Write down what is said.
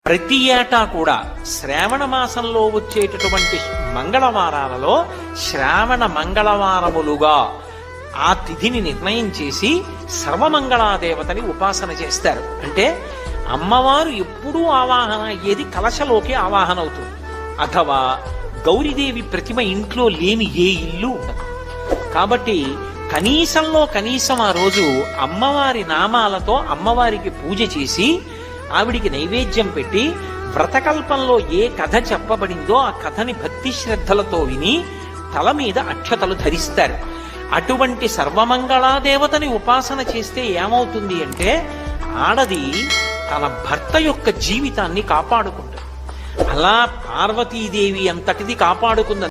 ప్రతి ఏటా కూడా శ్రావణ మాసంలో వచ్చేటటువంటి మంగళవారాలలో శ్రావణ మంగళవారములుగా ఆ తిథిని నిర్ణయం చేసి సర్వమంగళాదేవతని ఉపాసన చేస్తారు. అంటే అమ్మవారు ఎప్పుడూ ఆవాహన అయ్యేది కలశలోకి ఆవాహన అవుతుంది. అథవా గౌరీదేవి ప్రతిమ ఇంట్లో లేని ఏ ఇల్లు ఉండదు. కాబట్టి కనీసంలో కనీసం ఆ రోజు అమ్మవారి నామాలతో అమ్మవారికి పూజ చేసి ఆవిడికి నైవేద్యం పెట్టి వ్రతకల్పంలో ఏ కథ చెప్పబడిందో ఆ కథని భక్తి శ్రద్ధలతో విని తల మీద అక్షతలు ధరిస్తారు. అటువంటి సర్వమంగళాదేవతని ఉపాసన చేస్తే ఏమవుతుంది అంటే ఆడది తన భర్త యొక్క జీవితాన్ని కాపాడుకుంటుంది. అలా పార్వతీదేవి అంతటిది కాపాడుకుంది.